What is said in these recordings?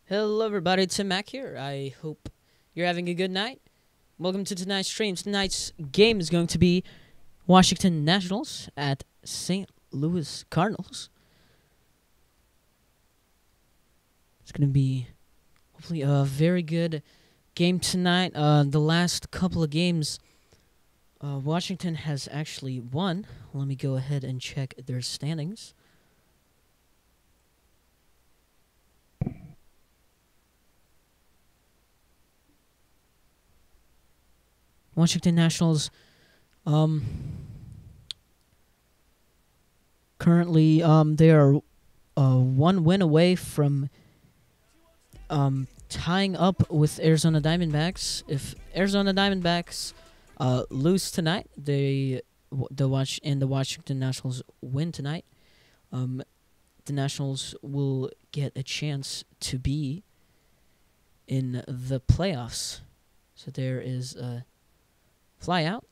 Hello everybody, Tim Mak here. I hope you're having a good night. Welcome to tonight's stream. Tonight's game is going to be Washington Nationals at St. Louis Cardinals. It's going to be hopefully a very good game tonight. The last couple of games, Washington has actually won. Let me go ahead and check their standings. Washington Nationals currently they are one win away from tying up with Arizona Diamondbacks. If Arizona Diamondbacks lose tonight, the Washington Nationals win tonight, the Nationals will get a chance to be in the playoffs. So there is a fly out.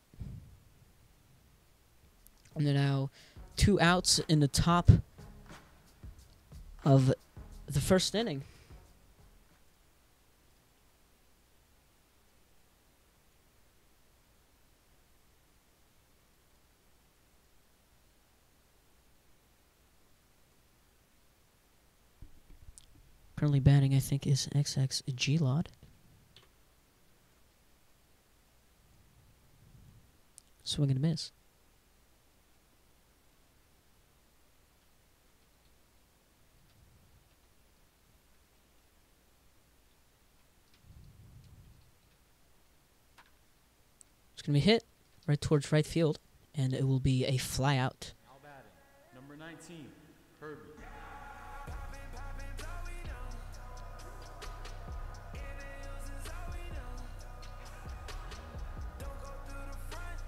And they're now 2 outs in the top of the first inning. Currently batting, I think, is XX G-Lod. Swing and a miss. It's going to be hit right towards right field, and it will be a fly out. Now batting, number 19, Herbie.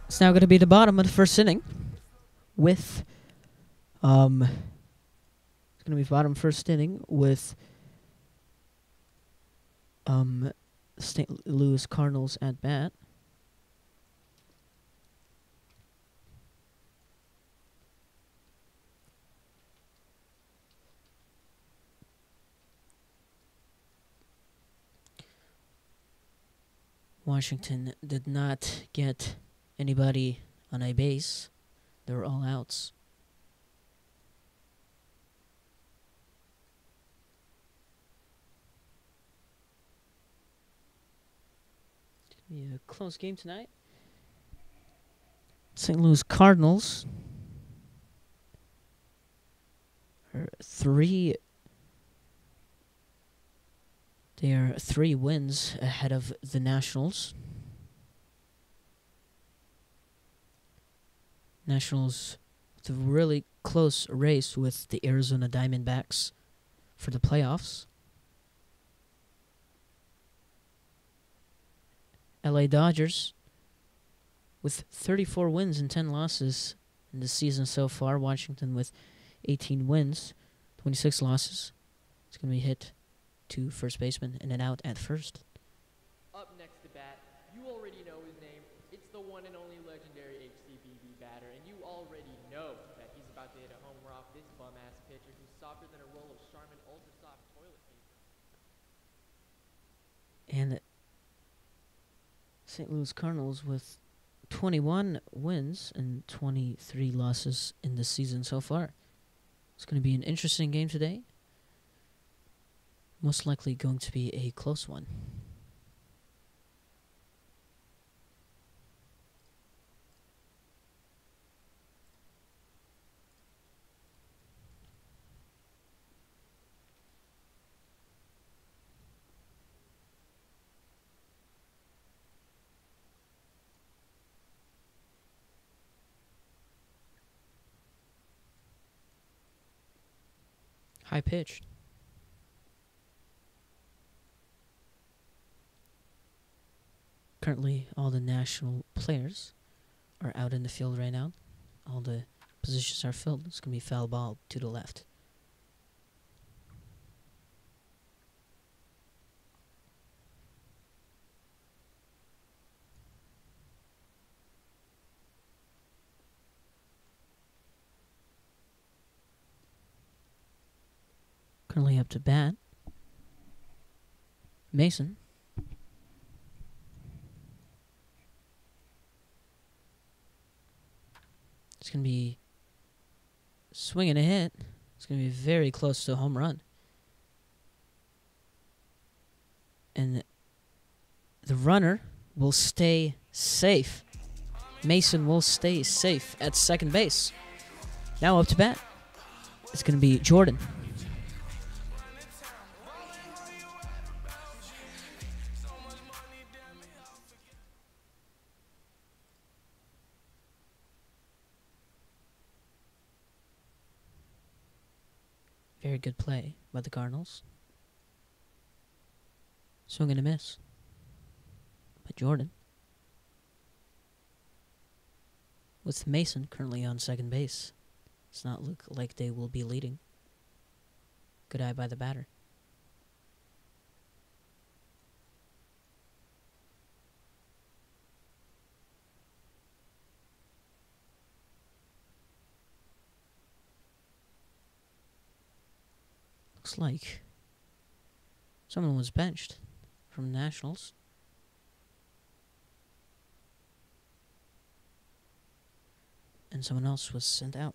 It's now going to be the bottom of the first inning with it's going to be bottom first inning with St. Louis Cardinals at bat. Washington did not get anybody on a base. They were all outs. It's going to be a close game tonight. St. Louis Cardinals are 3. They are 3 wins ahead of the Nationals. Nationals with a really close race with the Arizona Diamondbacks for the playoffs. LA Dodgers with 34 wins and 10 losses in the season so far. Washington with 18 wins, 26 losses. It's going to be hit to first baseman and an out at first. Up next to bat, you already know his name. It's the one and only legendary HCBB batter, and you already know that he's about to hit a homer off this bum-ass pitcher who's softer than a roll of Charmin Ultra Soft toilet paper. And St. Louis Cardinals with 21 wins and 23 losses in the season so far. It's going to be an interesting game today. Most likely going to be a close one. High pitched. Currently, all the national players are out in the field right now. All the positions are filled. It's going to be foul ball to the left. Currently up to bat, Mason. It's going to be swinging a hit. It's going to be very close to a home run. And the runner will stay safe. Mason will stay safe at second base. Now up to bat, it's going to be Jordan. Very good play by the Cardinals. Swing and a miss by Jordan. With Mason currently on second base, does not look like they will be leading. Good eye by the batter. Looks like someone was benched from Nationals. And someone else was sent out.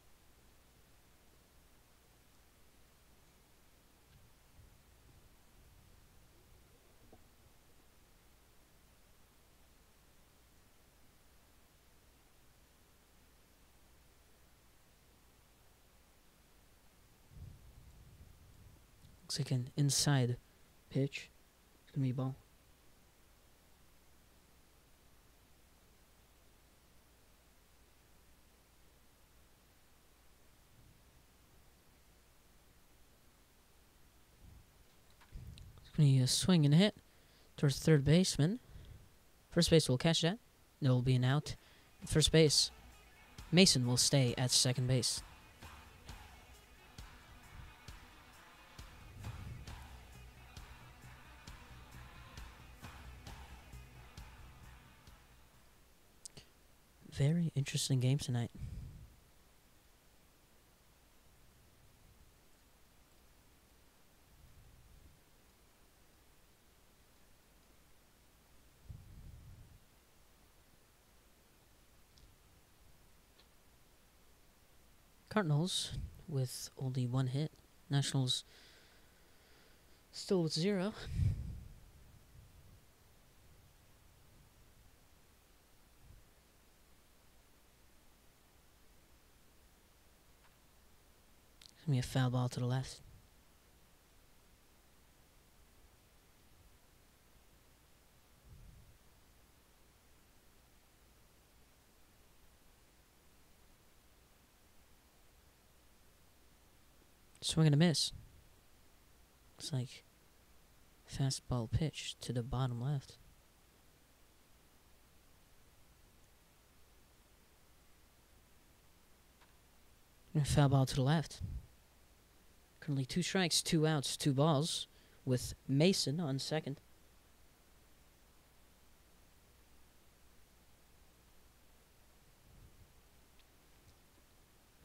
Looks like an inside pitch. It's going to be a ball. It's going to be a swing and a hit towards third baseman. First base will catch that. There will be an out. At first base, Mason will stay at second base. Very interesting game tonight. Cardinals with only one hit. Nationals still with 0. It's going to be a foul ball to the left. Swing and a miss. Looks like fastball pitch to the bottom left. And a foul ball to the left. Currently 2 strikes, 2 outs, 2 balls with Mason on second.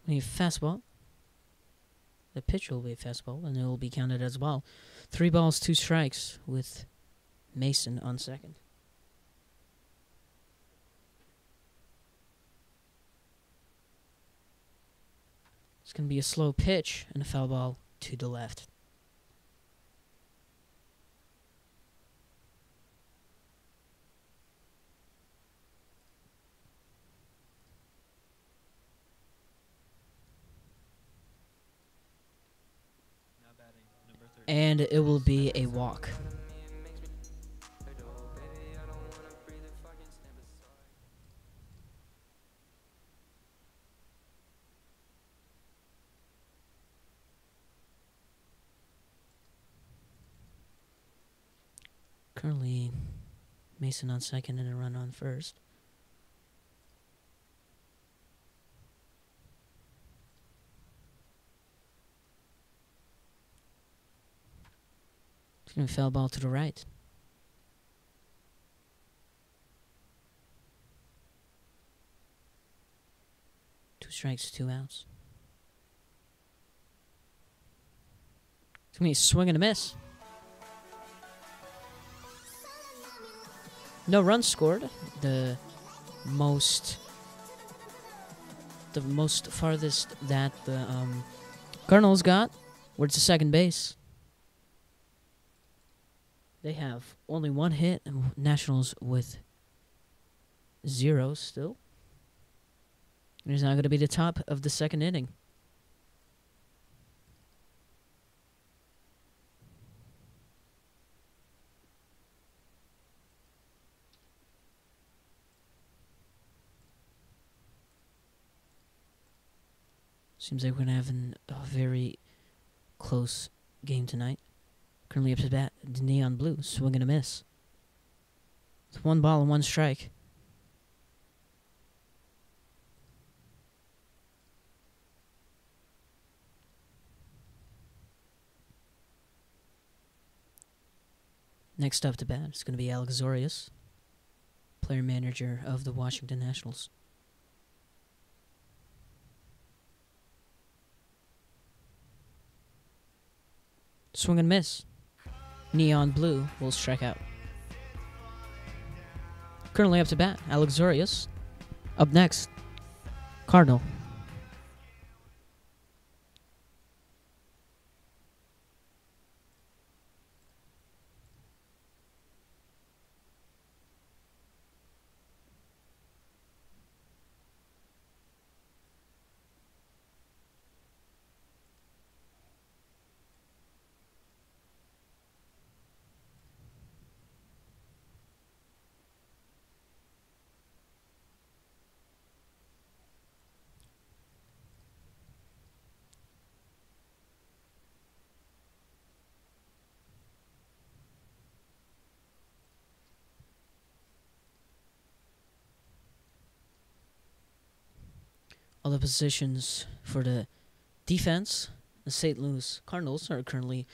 We have fastball. The pitch will be a fastball, and it will be counted as a ball. 3 balls, 2 strikes with Mason on second. It's going to be a slow pitch and a foul ball to the left. And it will be a walk. Currently Mason on second and a run on first. It's going to foul ball to the right. Two strikes, 2 outs. It's going to be a swing and a miss. No runs scored. The most farthest that the Cardinals got were to second base. They have only 1 hit, and Nationals with 0 still. It is now going to be the top of the second inning. Seems like we're going to have a very close game tonight. Currently up to bat, the Neon Blue, swing and a miss. With 1 ball and 1 strike. Next up to bat is going to be Alex Zorius, player manager of the Washington Nationals. Swing and miss. Neon Blue will strike out. Currently up to bat, Alex Zorius. Up next, Cardinal. All the positions for the defense, the St. Louis Cardinals, are currently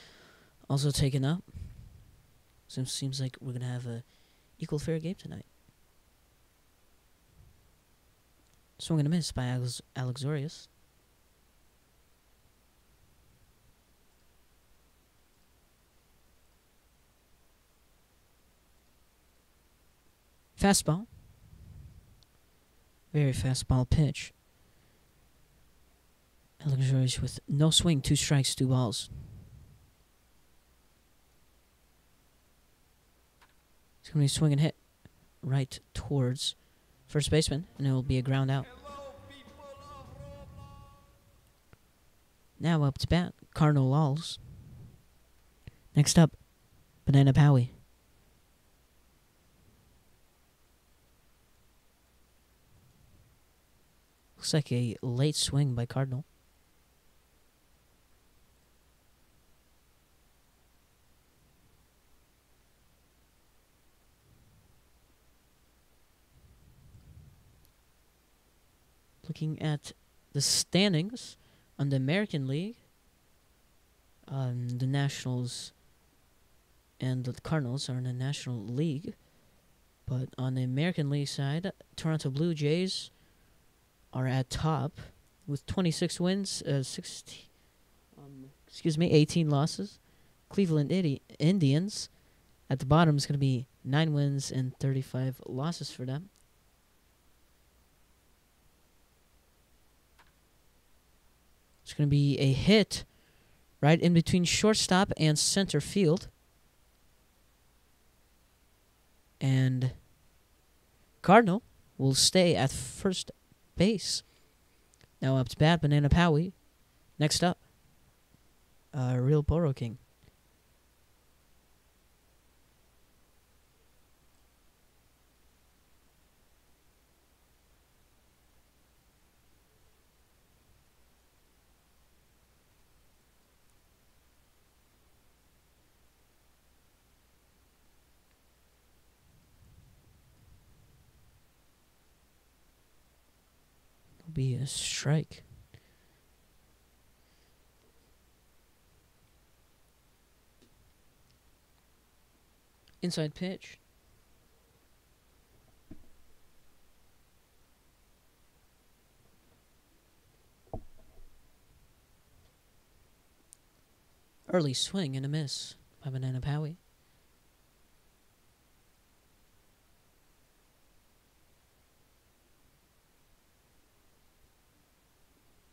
also taken up. So it seems like we're going to have a equal fair game tonight. Swing and a miss by Alex Zorius. Fastball. Very fastball pitch. Alex Zorius with no swing, 2 strikes, 2 balls. It's going to be a swing and hit right towards first baseman, and it will be a ground out. Now up to bat, Cardinal Lulls. Next up, Banana Powie. Looks like a late swing by Cardinal. Looking at the standings on the American League, the Nationals and the Cardinals are in the National League. But on the American League side, Toronto Blue Jays are at top with 26 wins, 18 losses. Cleveland Indians at the bottom is going to be 9 wins and 35 losses for them. It's going to be a hit right in between shortstop and center field. And Cardinal will stay at first base. Now up to bat, Banana Powie. Next up, Real Boro King. be a strike. Inside pitch. Early swing and a miss by Banana Powie.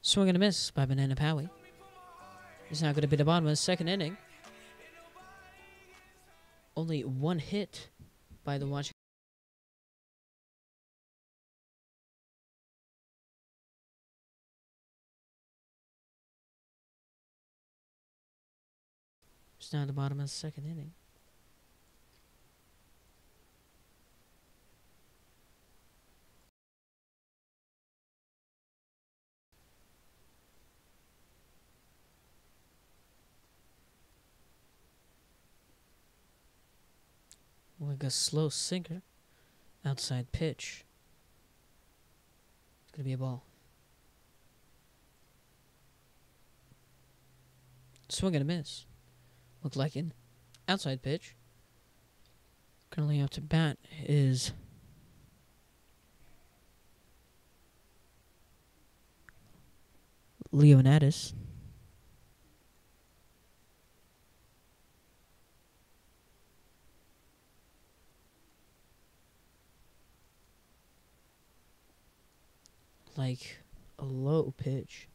Swing and a miss by Banana Powie. He's now going to be the bottom of the second inning. Only one hit by the Washington. It's now at the bottom of the second inning. Like a slow sinker. Outside pitch. It's going to be a ball. Swing and a miss. Looked like an outside pitch. Currently up to bat is Leonidas. Like a low pitch.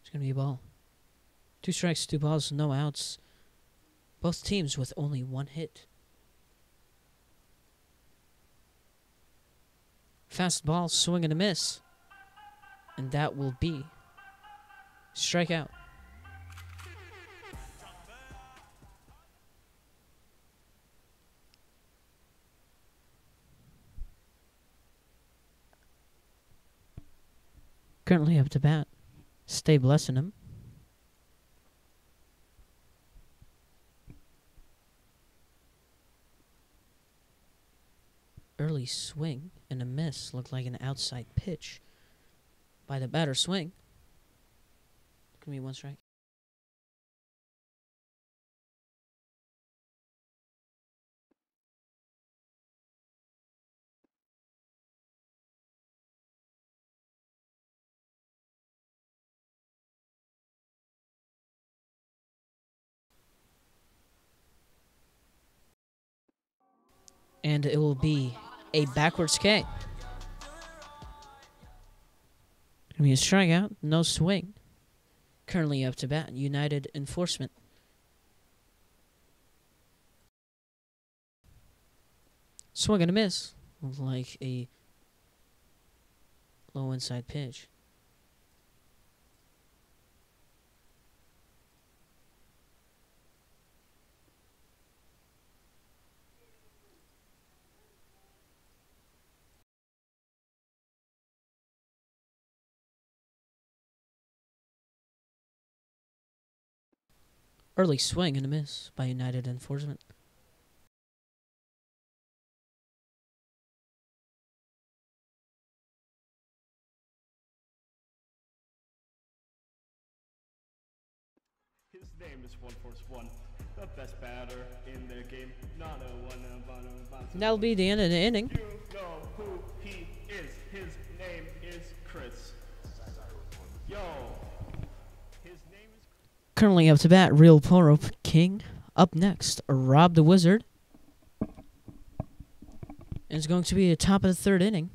It's going to be a ball. 2 strikes, 2 balls, no outs. Both teams with only one hit. Fastball, swing and a miss. And that will be strikeout. Currently up to bat. Stay blessing him. Early swing and a miss. Looked like an outside pitch by the batter. Swing. Give me 1 strike. And it will be a backwards K. Gonna be a strikeout, no swing. Currently up to bat, United Enforcement. Swing and a miss. Like a low inside pitch. Early swing and a miss by United Enforcement. His name is 141, the best batter in the game. Not a one. That'll be the end of the inning. You know who he is. His name is Chris. Yo. His name is. Currently up to bat, Real Poro King. Up next, Rob the Wizard. And it's going to be the top of the third inning.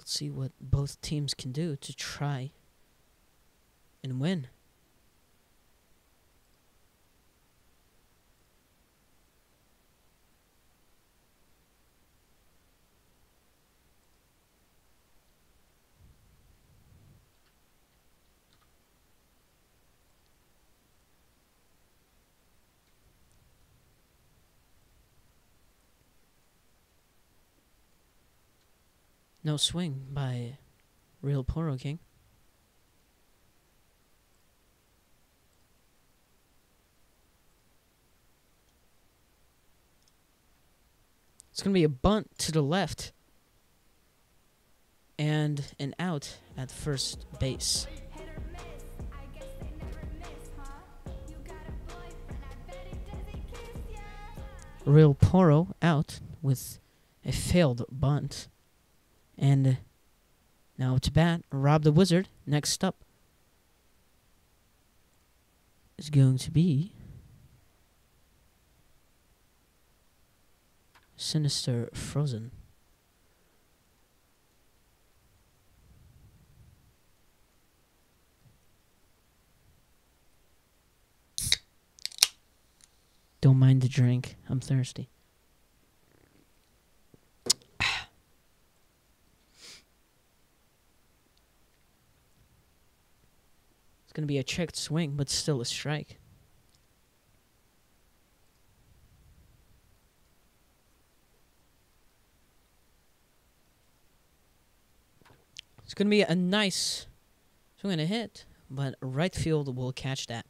Let's see what both teams can do to try and win. No swing by Real Poro King. It's going to be a bunt to the left. And an out at first base. Real Poro out with a failed bunt. And now to bat, Rob the Wizard. Next up is going to be Sinister Frozen. Don't mind the drink. I'm thirsty. It's going to be a checked swing, but still a strike. It's going to be a nice swing and a hit, but right field will catch that.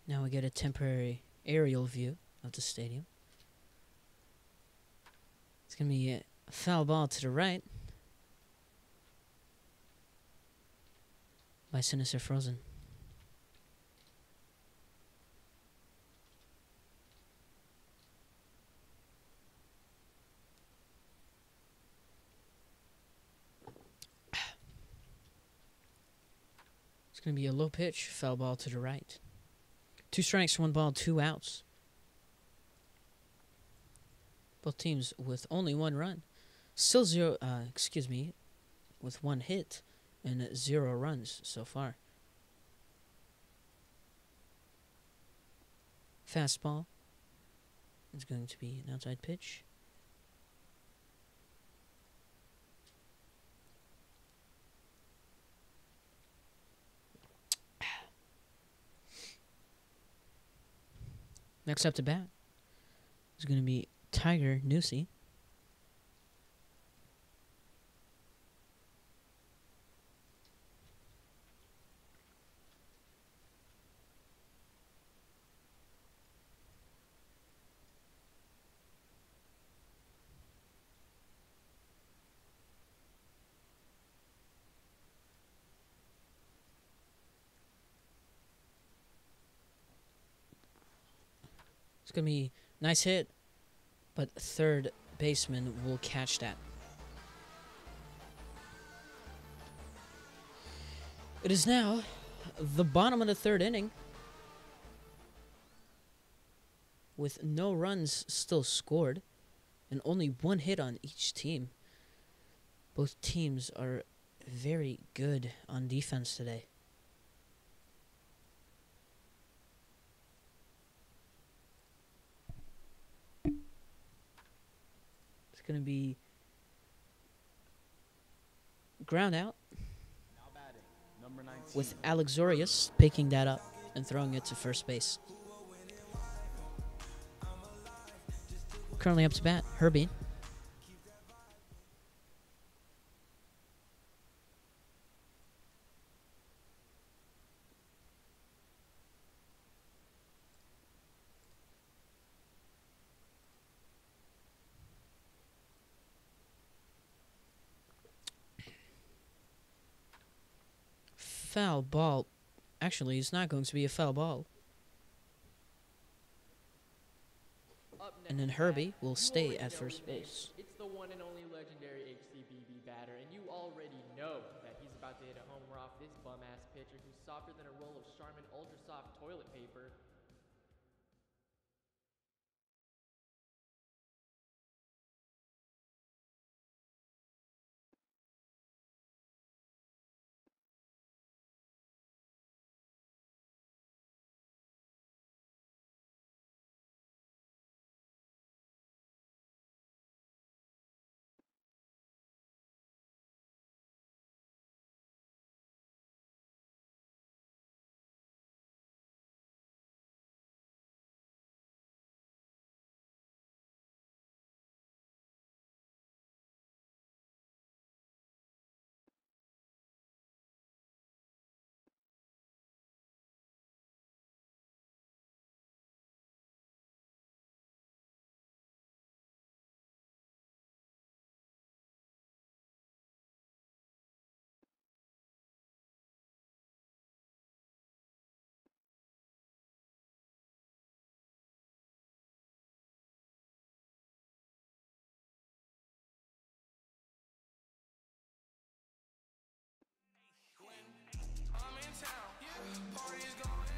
Now we get a temporary aerial view of the stadium. It's going to be a foul ball to the right by Sinister Frozen. It's going to be a low pitch, foul ball to the right. 2 strikes, 1 ball, 2 outs. Both teams with only 1 run. Still with 1 hit and 0 runs so far. Fastball. It's going to be an outside pitch. Next up to bat is going to be Tiger Newsy. It's going to be a nice hit, but third baseman will catch that. It is now the bottom of the 3rd inning, with no runs still scored and only 1 hit on each team. Both teams are very good on defense today. Going to be ground out with Alexorius picking that up and throwing it to first base. Currently up to bat, Herbie. foul ball. Actually, it's not going to be a foul ball. Up next And then to bat, Herbie will you stay already at know first his name. base. It's the one and only legendary HCBB batter, and you already know that he's about to hit a homer off this bum-ass pitcher who's softer than a roll of Charmin Ultra Soft toilet paper.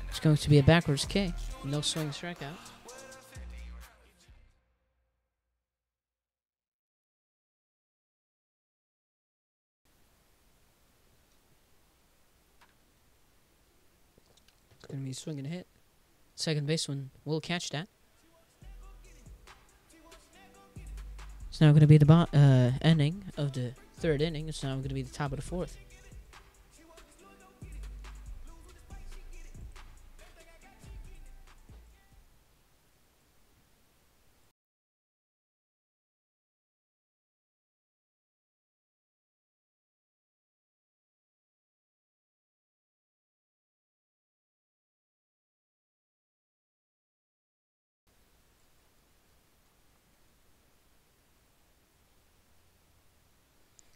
It's going to be a backwards K. No swing strikeout. It's going to be a swing and a hit. Second baseman will catch that. It's now going to be the ending of the third inning. It's now going to be the top of the fourth.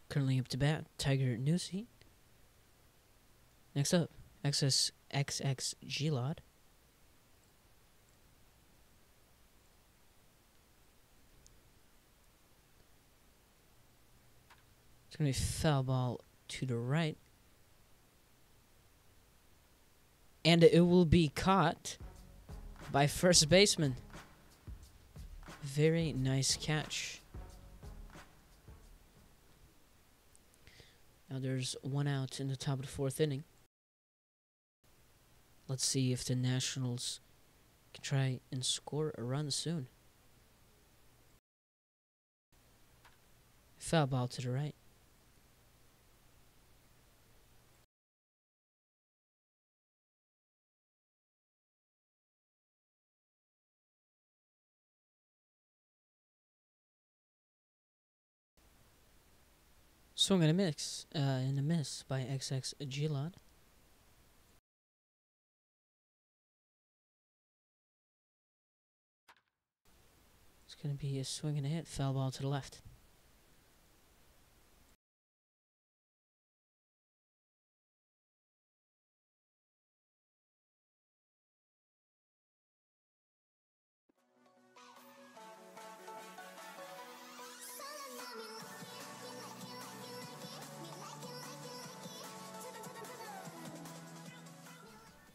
Currently up to bat, Tiger Newsy. Next up, XX G-Lod. It's going to be foul ball to the right. And it will be caught by first baseman. Very nice catch. Now there's one out in the top of the fourth inning. Let's see if the Nationals can try and score a run soon. Foul ball to the right. Swing and a miss by XX G-Lod. It's going to be a swing and a hit, foul ball to the left.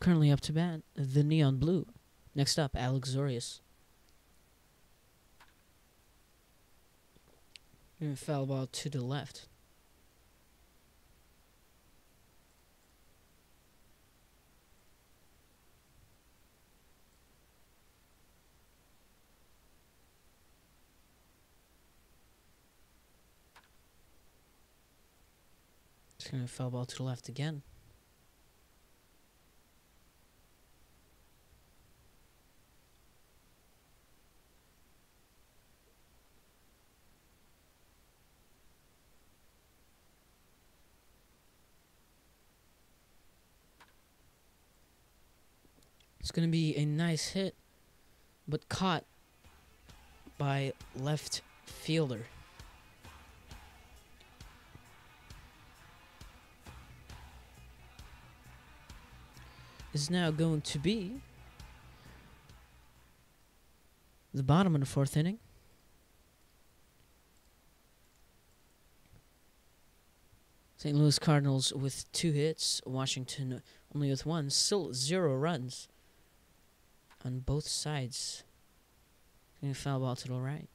Currently up to bat, the Neon Blue. Next up, Alex Zorius. And foul ball to the left. It's going to foul ball to the left again. It's going to be a nice hit, but caught by left fielder. is now going to be the bottom of the 4th inning. St. Louis Cardinals with 2 hits, Washington only with 1, still 0 runs on both sides. Getting a foul ball to the right.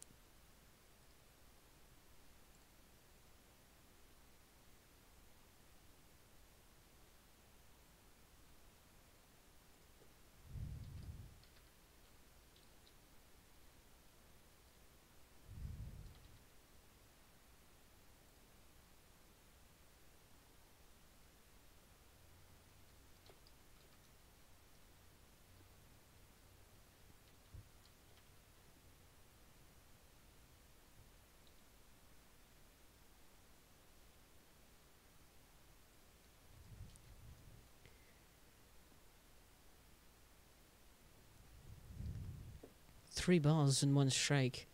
Three balls and 1 strike.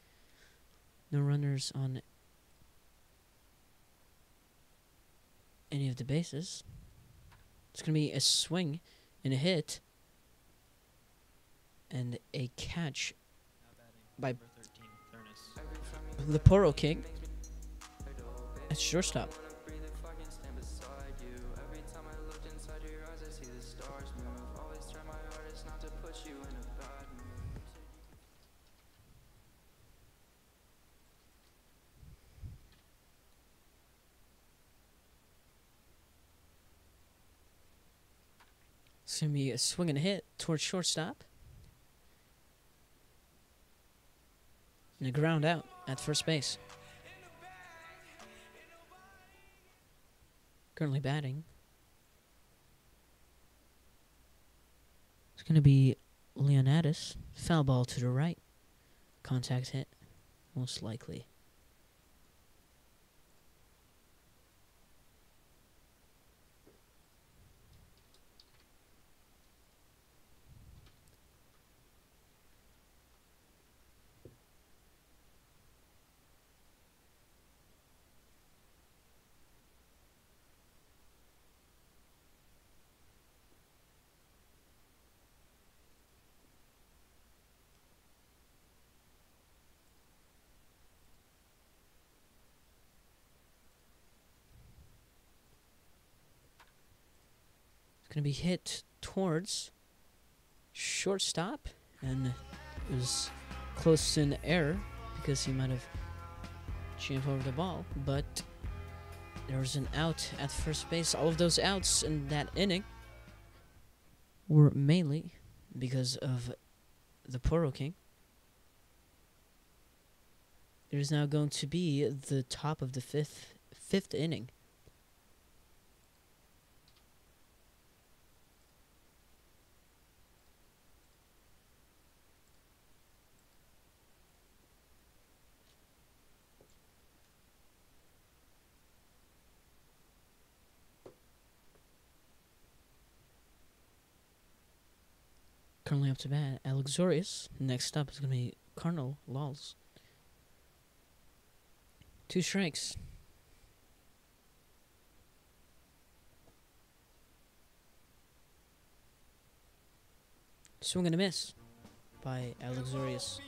No runners on any of the bases. It's going to be a swing and a hit and a catch by the Poro King at shortstop. It's going to be a swing and a hit towards shortstop. And a ground out at first base. Currently batting. It's going to be Leonidas. Foul ball to the right. Contact hit, most likely. Going to be hit towards shortstop, and it was close to an error because he might have jumped over the ball, but there was an out at first base. All of those outs in that inning were mainly because of the Poro King. It is now going to be the top of the fifth inning. Currently up to bat, Alexorius. Next up is going to be Cardinal Lulls. 2 strikes. Swing and a miss by Alexorius.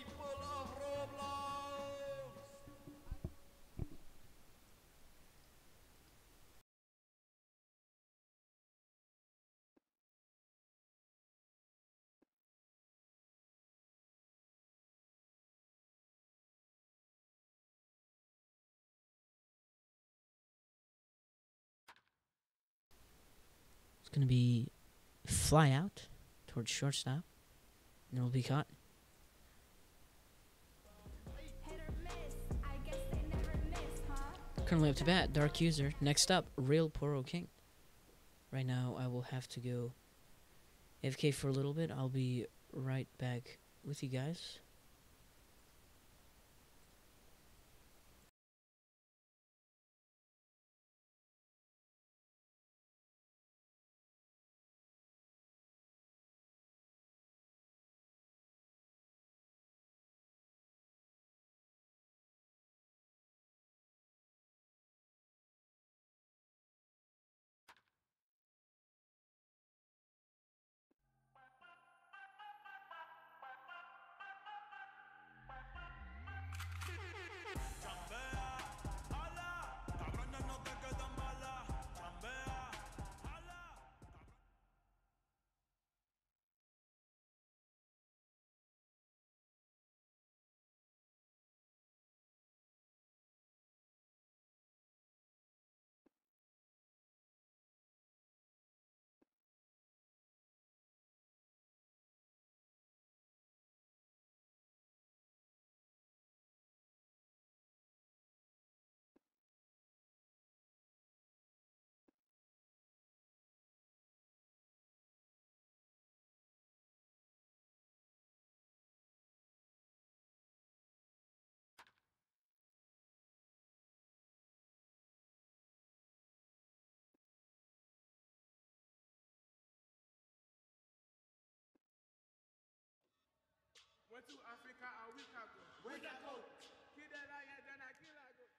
It's going to be fly out towards shortstop, and it will be caught. Currently up to bat, Dark User. Next up, Real Poro King. Right now, I will have to go AFK for a little bit. I'll be right back with you guys. Wetu Africa a week ago. Week ago. Kidela ya jana kila ago.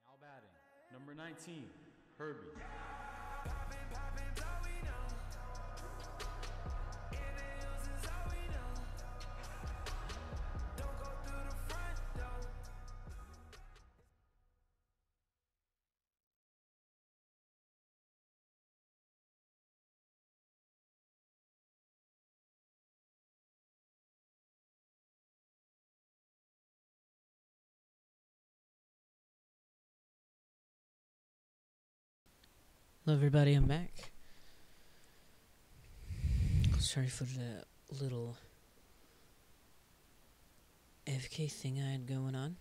Now batting, number 19, Herbie. Hello everybody, I'm back. Sorry for the little AFK thing I had going on.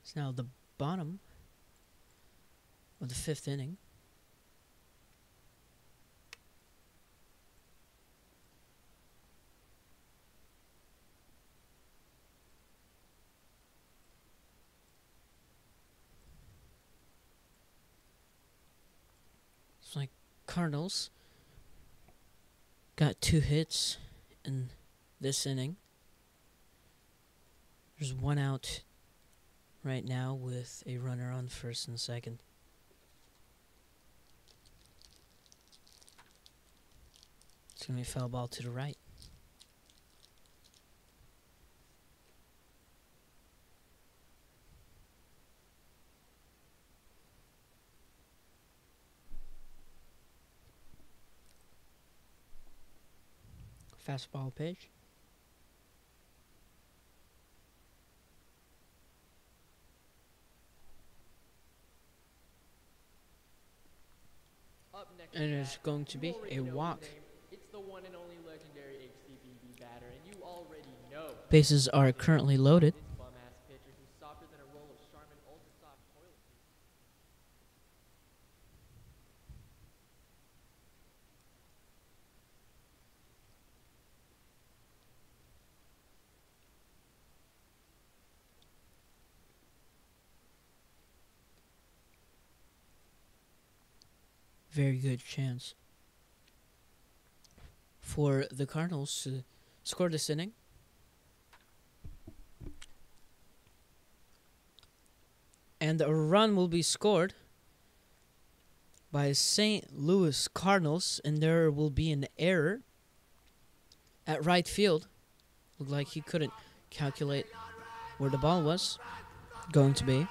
It's now the bottom of the 5th inning. It's like Cardinals got 2 hits in this inning. There's 1 out right now with a runner on first and second. It's going to be a foul ball to the right. Fastball pitch. Up next And to it's bat, going to you be already a know his walk. name. It's the one and only legendary HCBB batter, and you already know. Bases are currently loaded. This bum-ass pitcher who's softer than a roll of Charmin Ultra Soft toilet paper. Very good chance for the Cardinals to score this inning. And a run will be scored by St. Louis Cardinals, and there will be an error at right field. Looked like he couldn't calculate where the ball was going to be.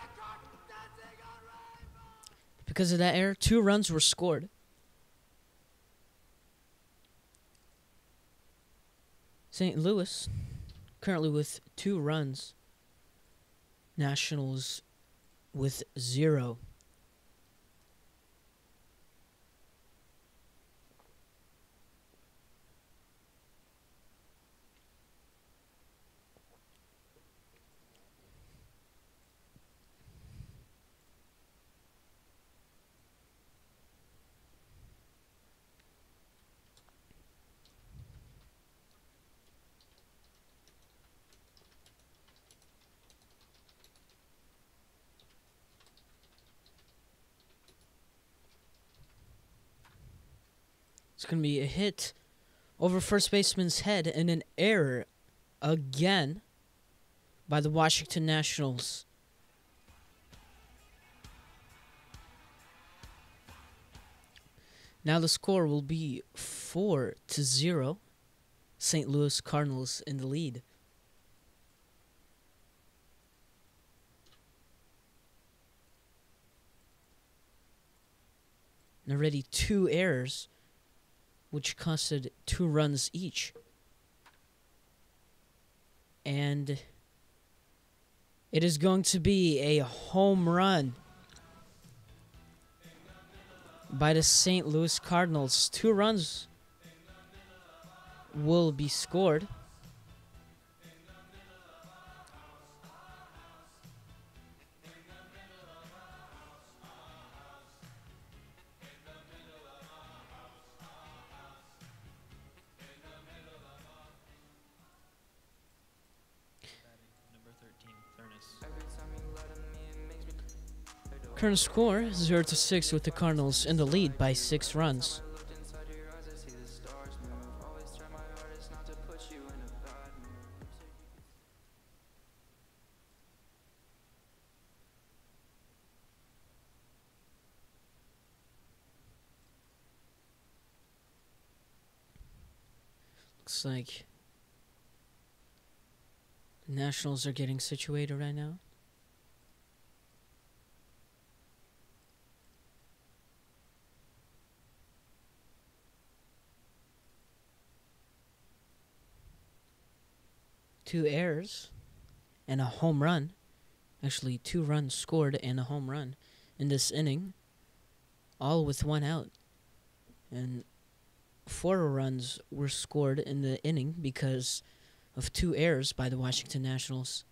Because of that error, 2 runs were scored. St. Louis currently with 2 runs. Nationals with 0. It's going to be a hit over first baseman's head and an error again by the Washington Nationals. Now the score will be 4-0. St. Louis Cardinals in the lead. And already 2 errors, which costed 2 runs each. And it is going to be a home run by the St. Louis Cardinals. 2 runs will be scored. Current score 0-6 with the Cardinals in the lead by 6 runs. Looks like the Nationals are getting situated right now. Two errors and a home run. Actually, 2 runs scored and a home run in this inning, all with 1 out. And 4 runs were scored in the inning because of 2 errors by the Washington Nationals.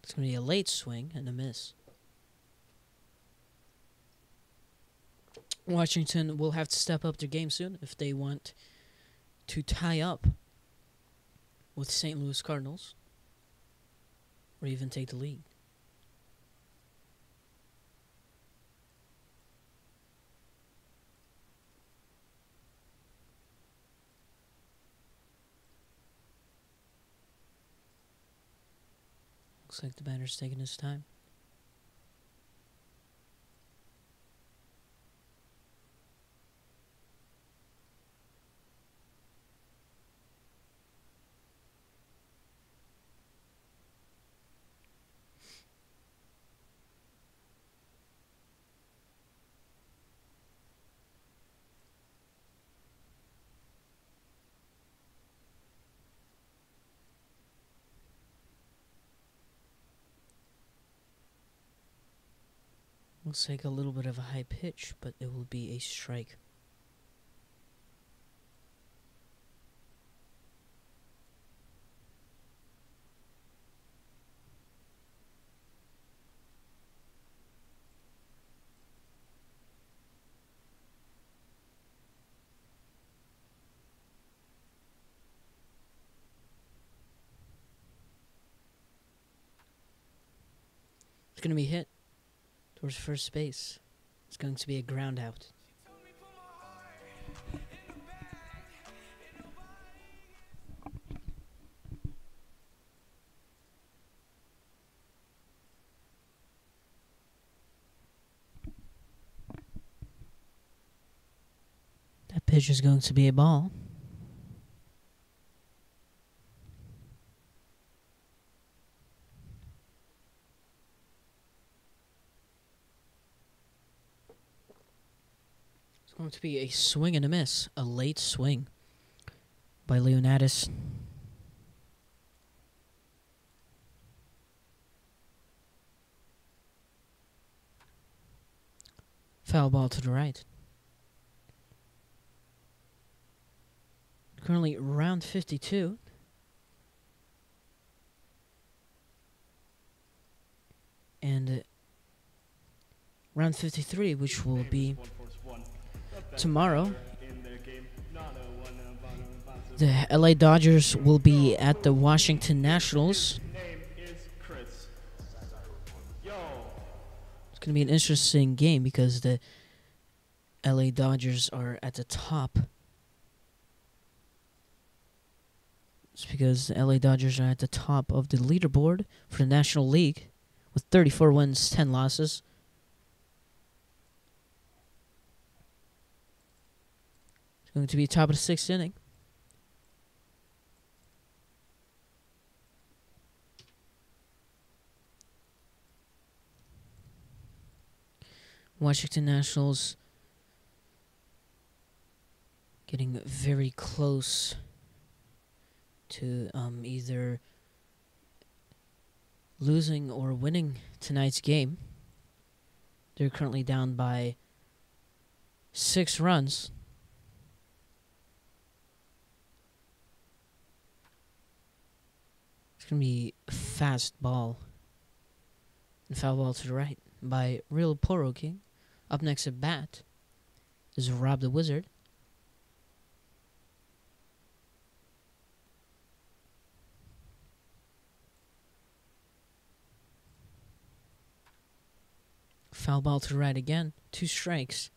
It's going to be a late swing and a miss. Washington will have to step up their game soon if they want to tie up with St. Louis Cardinals, or even take the lead. Looks like the batter's taking his time. Looks like a little bit of a high pitch, but it will be a strike. It's going to be hit towards first base. It's going to be a ground out. That pitch is going to be a ball. Going to be a swing and a miss. A late swing by Leonidas. Foul ball to the right. Currently round 52. And round 53, which will be tomorrow. The LA Dodgers will be at the Washington Nationals. It's going to be an interesting game because the LA Dodgers are at the top. It's because the LA Dodgers are at the top of the leaderboard for the National League with 34 wins, 10 losses. It's going to be top of the 6th inning. Washington Nationals getting very close to either losing or winning tonight's game. They're currently down by 6 runs. It's going to be a fast ball and foul ball to the right by Real Poro King. Up next at bat is Rob the Wizard. Foul ball to the right again. 2 strikes.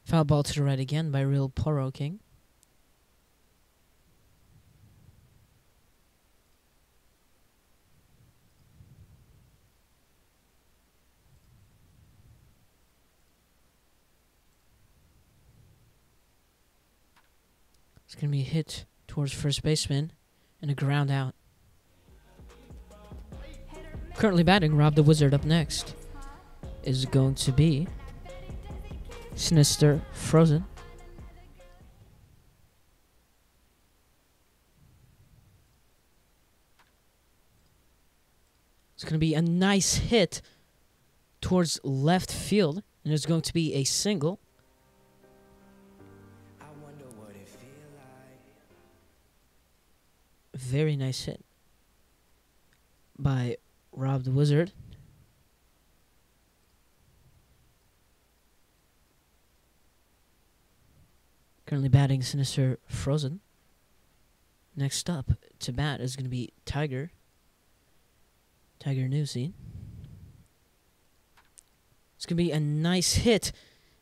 Foul ball to the right again by Real Poro King. It's going to be a hit towards first baseman and a ground out. Currently batting, Rob the Wizard. Up next is going to be Sinister Frozen. It's going to be a nice hit towards left field, and it's going to be a single. Very nice hit by Rob the Wizard. Currently batting Sinister Frozen. Next up to bat is going to be Tiger Newsy. It's going to be a nice hit,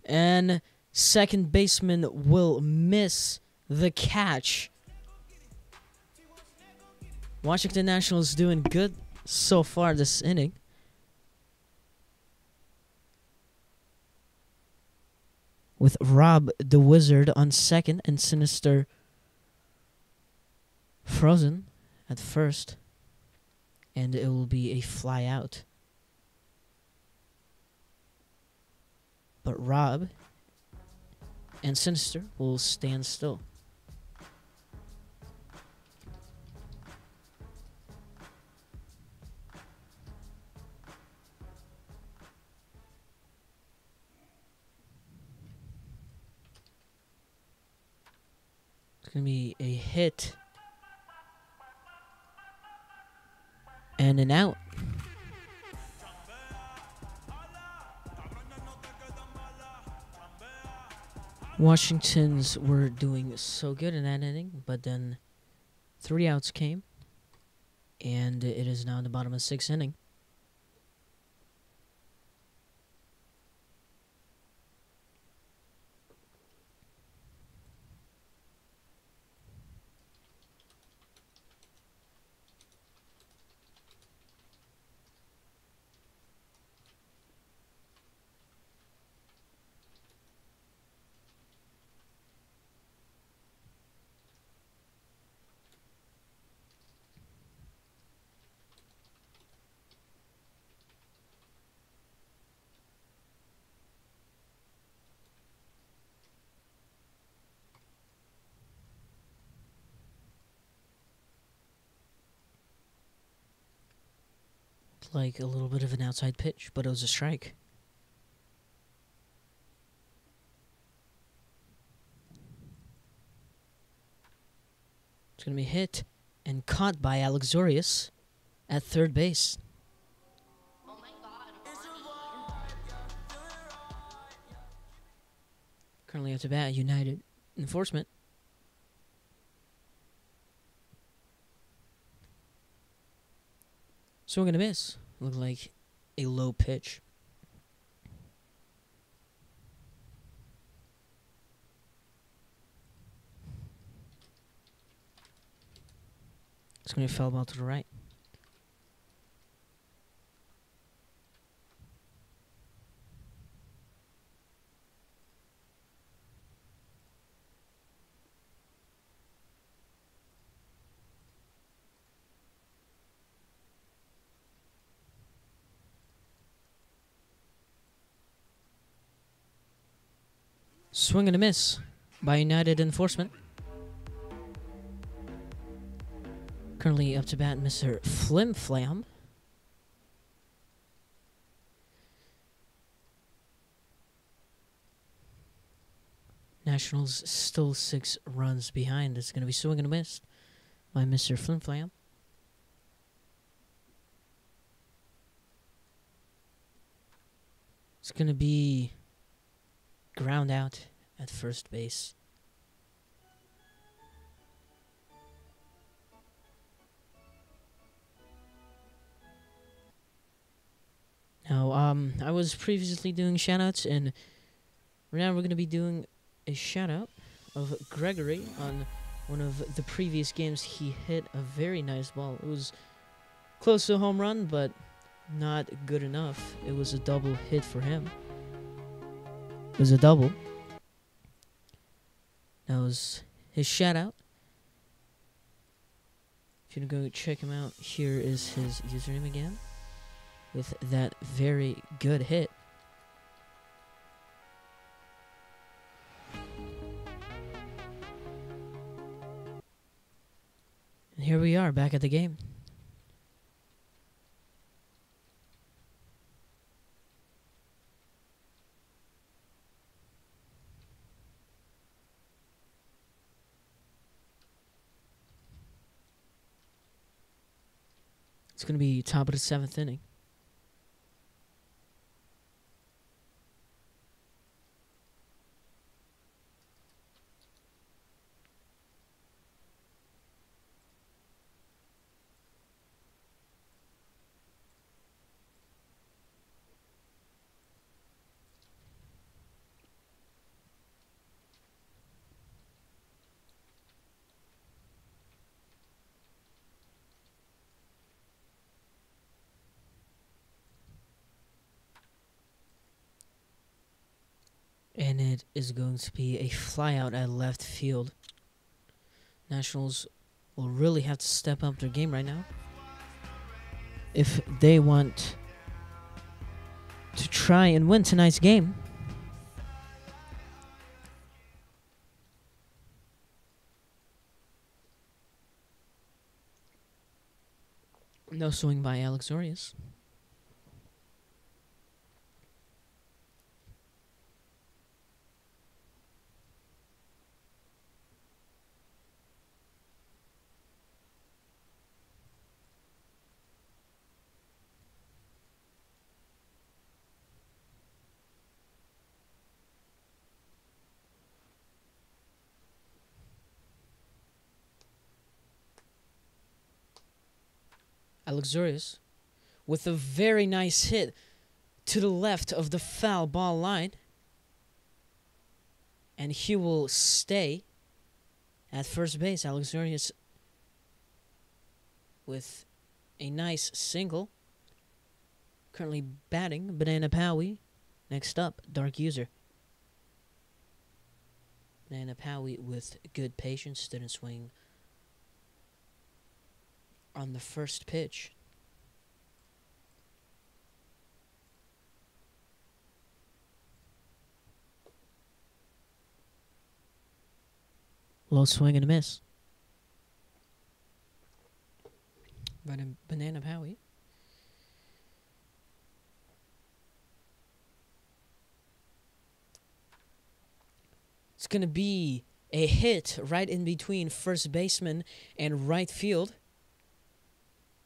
and second baseman will miss the catch. Washington Nationals doing good so far this inning. With Rob the Wizard on second and Sinister Frozen at first. And it will be a fly out. But Rob and Sinister will stand still. It's going to be a hit and an out. Washington's were doing so good in that inning, but then 3 outs came, and it is now in the bottom of the 6th inning. Like a little bit of an outside pitch, but it was a strike. It's going to be hit and caught by Alex Zorius at third base. Oh my God. Currently up to bat, United Enforcement. Swing and a miss. Looked like a low pitch. It's going to be foul ball to the right. Swing and a miss by United Enforcement. Currently up to bat, Mr. Flim Flam. Nationals still 6 runs behind. It's going to be swing and a miss by Mr. Flim Flam. It's going to be ground out at first base. Now, I was previously doing shoutouts, and right now we're going to be doing a shoutout of Gregory. On one of the previous games, he hit a very nice ball. It was close to a home run, but not good enough. It was a double hit for him. It was a double. That was his shoutout. If you want to go check him out, here is his username again, with that very good hit. And here we are, back at the game. It's going to be top of the 7th inning. And it is going to be a flyout at left field. Nationals will really have to step up their game right now if they want to try and win tonight's game. No swing by Alex Orias. Alex Orias with a very nice hit to the left of the foul ball line. And he will stay at first base. Alex Orias with a nice single. Currently batting, Banana Powie. Next up, Dark User. Banana Powie with good patience, didn't swing on the first pitch. Low swing and a miss. Banana Powie. It's going to be a hit right in between first baseman and right field.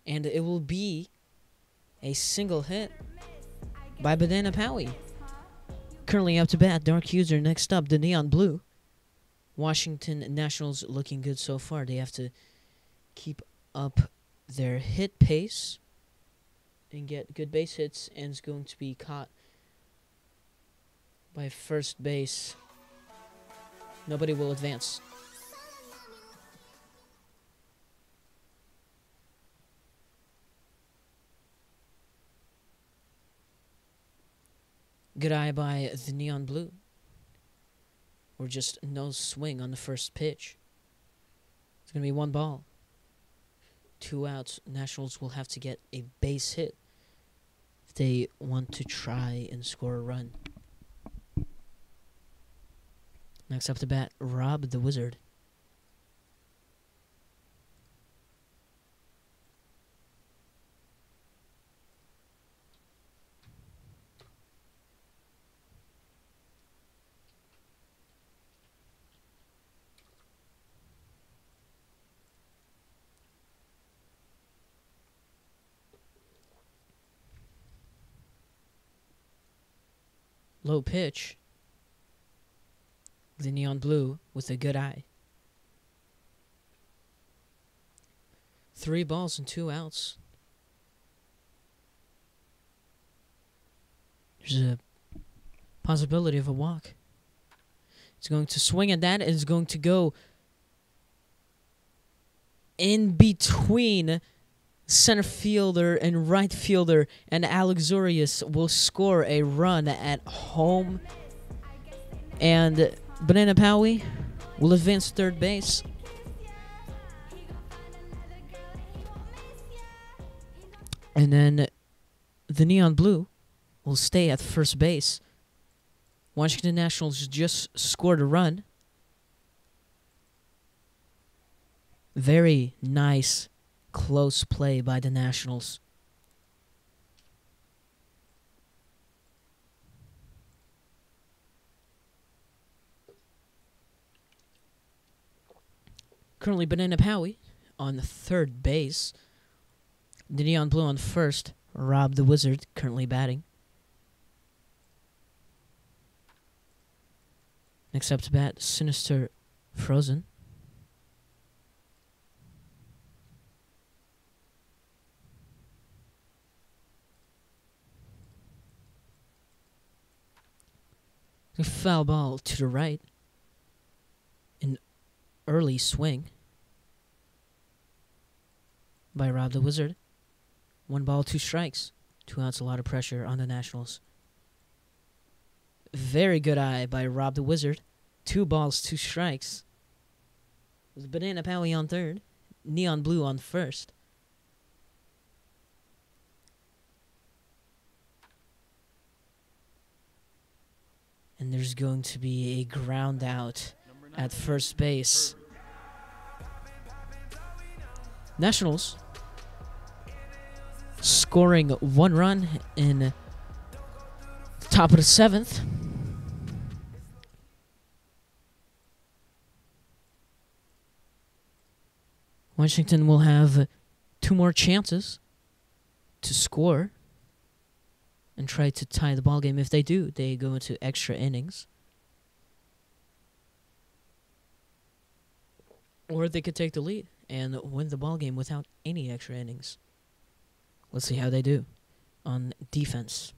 And it will be a single hit by Banana Powie. Currently up to bat, Dark User. Next up, the Neon Blue. Washington Nationals looking good so far. They have to keep up their hit pace and get good base hits, and is going to be caught by first base. Nobody will advance. Good eye by the Neon Blue. Or just no swing on the first pitch. It's going to be 1 ball. 2 outs. Nationals will have to get a base hit if they want to try and score a run. Next up to bat, Rob the Wizard. Low pitch. The Neon Blue with a good eye. 3 balls and 2 outs. There's a possibility of a walk. It's going to swing at that. It's going to go in between center fielder and right fielder, and Alex Zurius will score a run at home. And Banana Powie will advance to third base. And then the Neon Blue will stay at first base. Washington Nationals just scored a run. Very nice, close play by the Nationals. Currently, Banana Powie on third base. The Neon Blue on first. Rob the Wizard currently batting. Next up to bat, Sinister Frozen. A foul ball to the right. An early swing by Rob the Wizard. 1 ball, 2 strikes. 2 outs, a lot of pressure on the Nationals. Very good eye by Rob the Wizard. 2 balls, 2 strikes. With Banana Powie on third. Neon Blue on first. And there's going to be a ground out at first base. Nationals scoring 1 run in the top of the 7th. Washington will have 2 more chances to score and try to tie the ball game. If they do, they go into extra innings. Or they could take the lead and win the ball game without any extra innings. Let's see how they do on defense.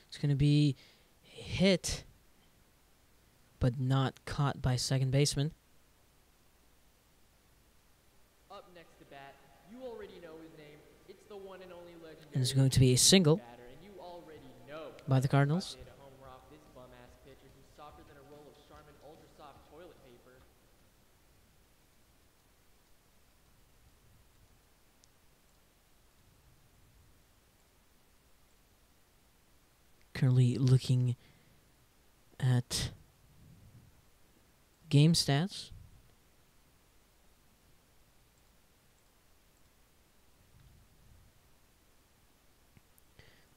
It's going to be hit, but not caught by second baseman. Up next to bat, you already know his name. It's the one and only legendary. And it's going to be a single batter, and you already know by the Cardinals. about to hit a home run off this bum-ass pitcher who's softer than a roll of Charmin Ultra Soft toilet paper. Currently looking at game stats.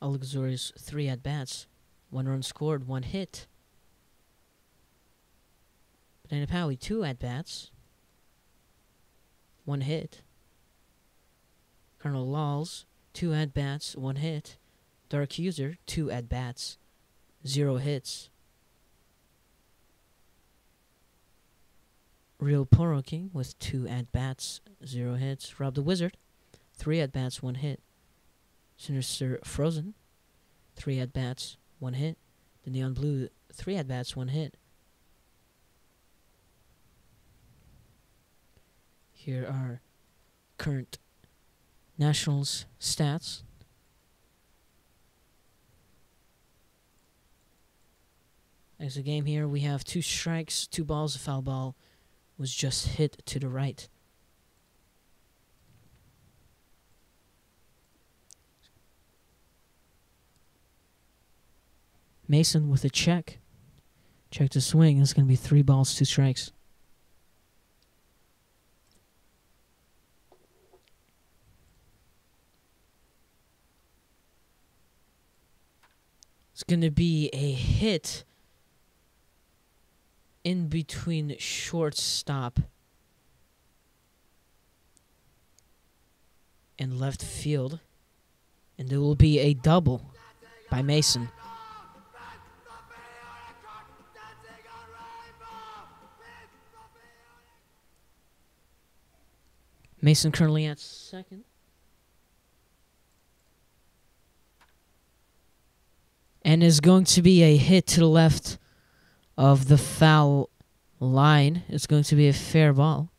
Alex Zurius 3 at-bats. 1 run scored, 1 hit. Banana Powie 2 at-bats. 1 hit. Colonel Laws, 2 at-bats, 1 hit. Dark User, 2 at-bats, 0 hits. Real Poro King with 2 at-bats, 0 hits. Rob the Wizard, 3 at-bats, 1 hit. Sinister Frozen, 3 at-bats, 1 hit. The Neon Blue, 3 at-bats, 1 hit. Here are current Nationals stats. As a game here, we have 2 strikes, 2 balls. A foul ball was just hit to the right. Mason with a check. Check to swing. It's going to be 3 balls, 2 strikes. It's going to be a hit in between shortstop and left field. And there will be a double by Mason. Mason currently at second. And is going to be a hit to the left of the foul line. It's going to be a fair ball.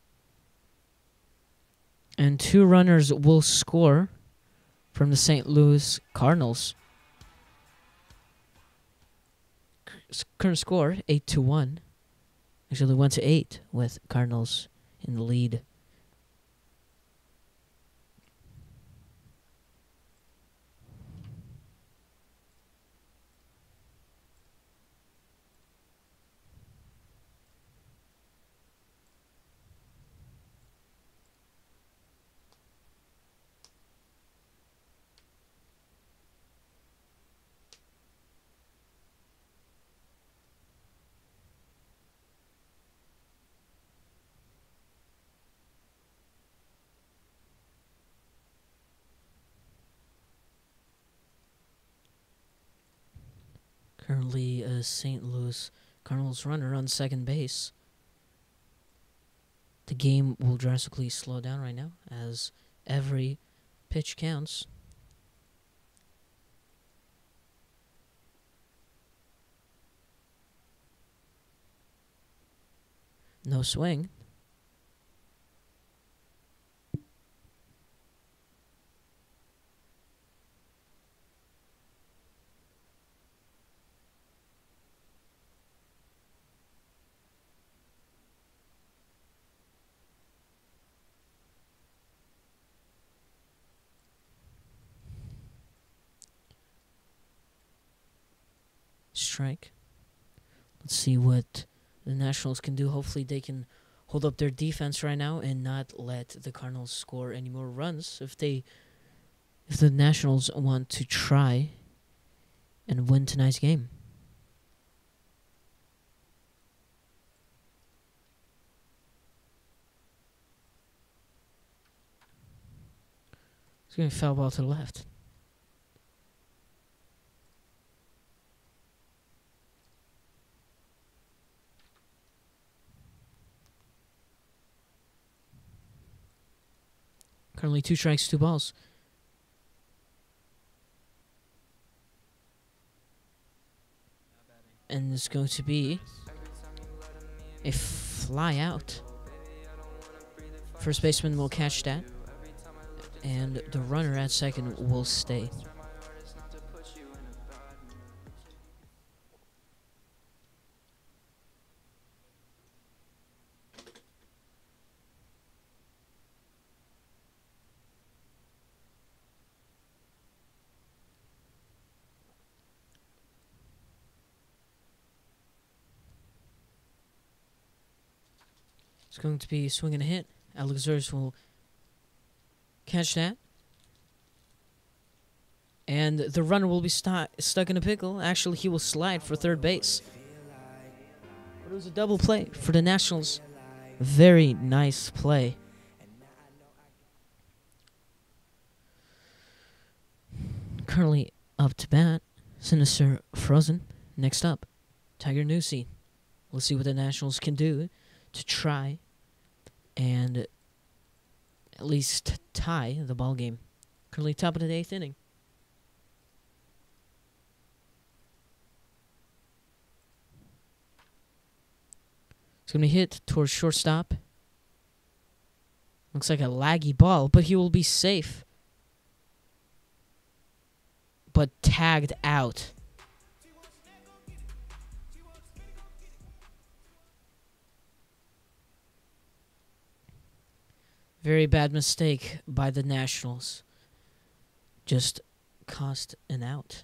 And 2 runners will score from the St. Louis Cardinals. Current score, 8-1. Actually went to 8 with Cardinals in the lead. Currently a St. Louis Cardinals runner on second base. The game will drastically slow down right now as every pitch counts. No swing. Strike. Let's see what the Nationals can do. Hopefully they can hold up their defense right now and not let the Cardinals score any more runs. If the Nationals want to try and win tonight's game. It's going to foul ball to the left. Currently 2 strikes, 2 balls. And it's going to be a fly out. First baseman will catch that. And the runner at second will stay. It's going to be a swing and a hit. Alex will catch that. And the runner will be stuck in a pickle. Actually, he will slide for third base. But it was a double play for the Nationals. Very nice play. Currently up to bat, Sinister Frozen. Next up, Tiger Newsy. Let's see what the Nationals can do to try and at least tie the ball game. Currently top of the 8th inning. It's going to be hit towards shortstop. Looks like a laggy ball, but he will be safe. But tagged out. Very bad mistake by the Nationals. Just cost an out.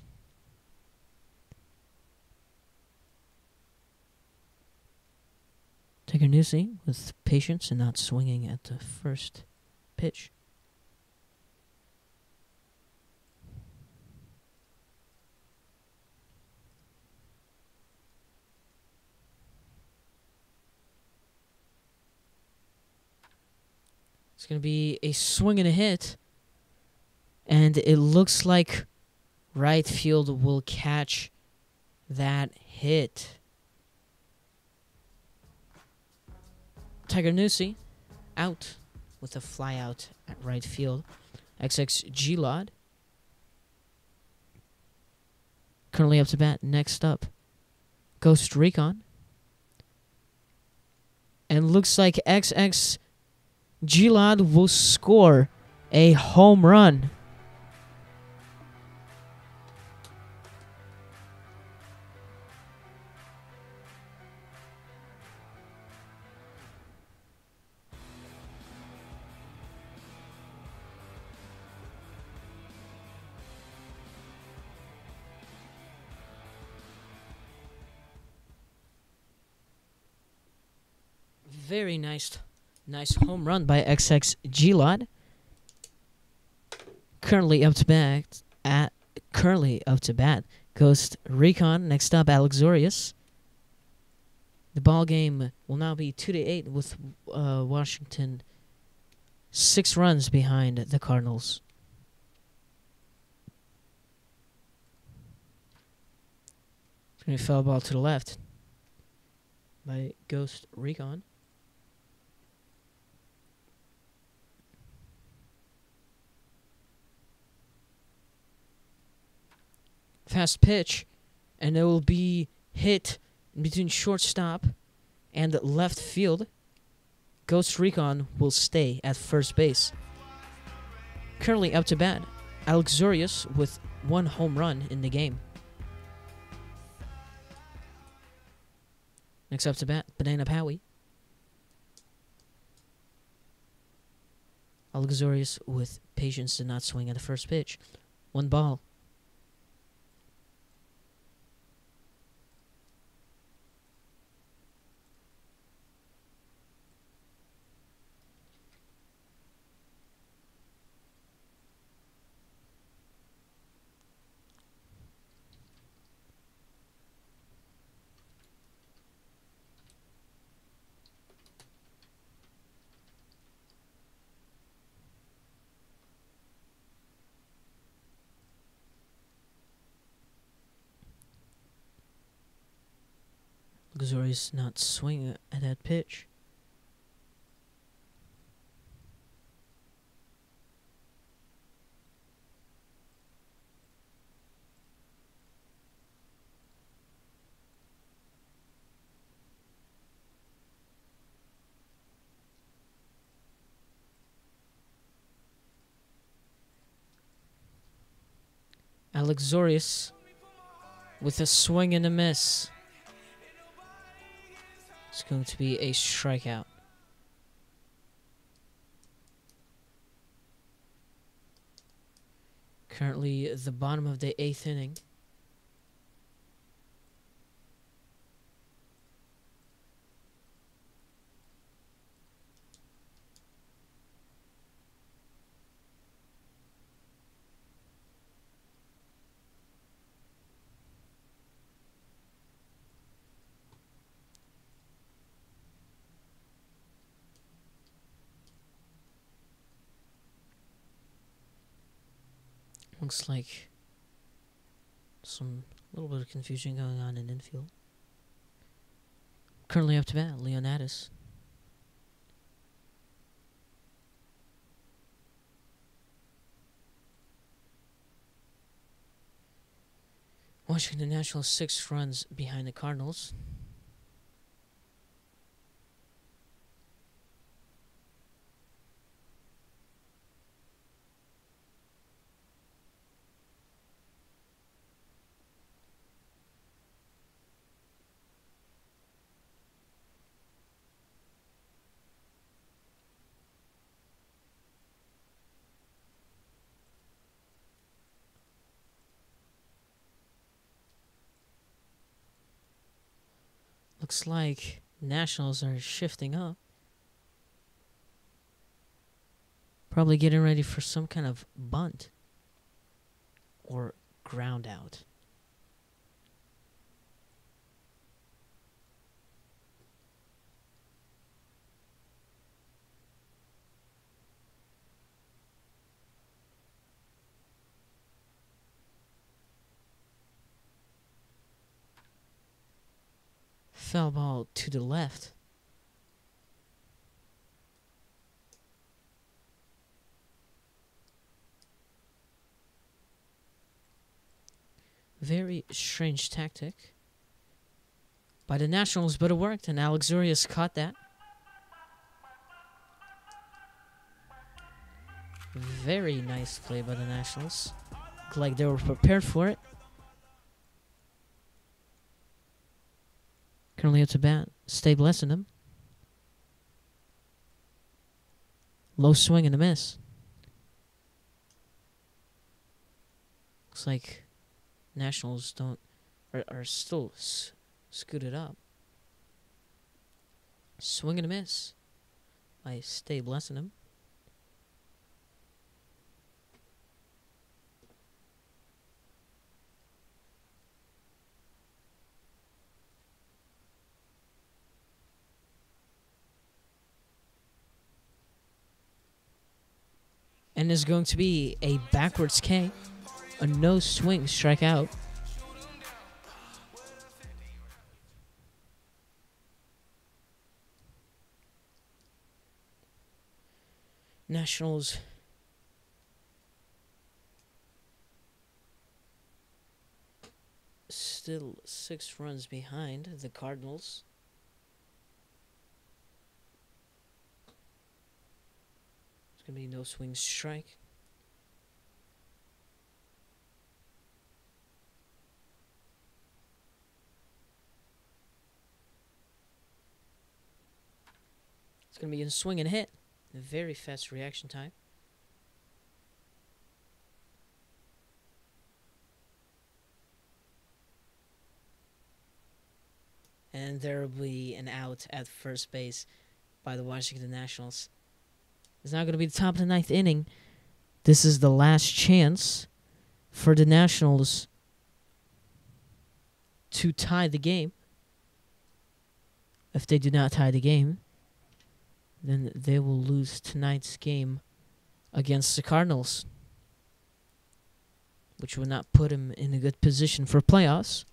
Tiger Newsy with patience and not swinging at the first pitch. It's going to be a swing and a hit. And it looks like right field will catch that hit. Tiger Newsy out with a fly out at right field. XX G-Lod. Currently up to bat. Next up, Ghost Recon. And looks like XX G-Lod will score a home run. Very nice home run by XX G-Lod. Currently up to bat. Ghost Recon. Next up, Alexorius. The ball game will now be 2-8 with Washington 6 runs behind the Cardinals. It's going to be a foul ball to the left by Ghost Recon. Fast pitch, and it will be hit in between shortstop and left field. Ghost Recon will stay at first base. Currently up to bat, Alexorius with 1 home run in the game. Next up to bat, Banana Powie. Alexorius with patience did not swing at the first pitch. 1 ball. Alexorius not swinging at that pitch. Alexorius with a swing and a miss. It's going to be a strikeout. Currently the bottom of the 8th inning. Looks like Some little bit of confusion going on in infield. Currently up to bat, Leonidas. Washington Nationals 6 runs behind the Cardinals. Looks like Nationals are shifting up. Probably getting ready for some kind of bunt or ground out. Foul ball to the left. Very strange tactic by the Nationals, but it worked, and Alex Urias caught that. Very nice play by the Nationals. Looked like they were prepared for it. Currently up to bat, stay blessing him. Low swing and a miss. Looks like Nationals are still scooted up. Swing and a miss. I stay blessing him. And there's going to be a backwards K, a no swing strikeout. Nationals still 6 runs behind the Cardinals. It's going to be no swing strike. It's going to be a swing and hit. A very fast reaction time. And there will be an out at first base by the Washington Nationals. It's now going to be the top of the 9th inning. This is the last chance for the Nationals to tie the game. If they do not tie the game, then they will lose tonight's game against the Cardinals, which would not put them in a good position for playoffs.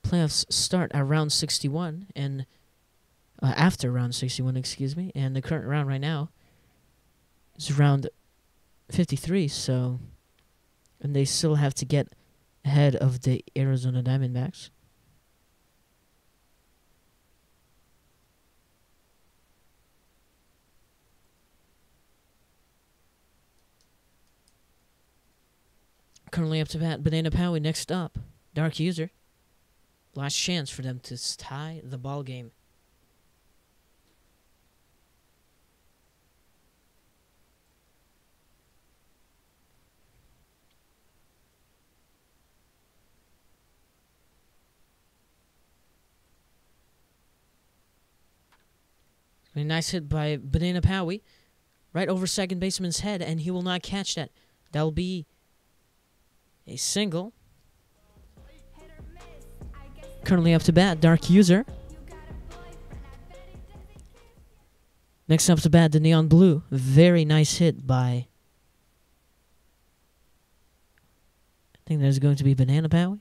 Playoffs start at round 61, and after round 61, excuse me, and the current round right now is round 53, so, and they still have to get ahead of the Arizona Diamondbacks. Currently up to bat, Banana Powie next up. Dark User. Last chance for them to tie the ball game. A nice hit by Banana Powie. Right over second baseman's head, and he will not catch that. That'll be a single. Currently up to bat, Dark User. Next up to bat, the Neon Blue. Very nice hit by... I think there's going to be Banana Powie.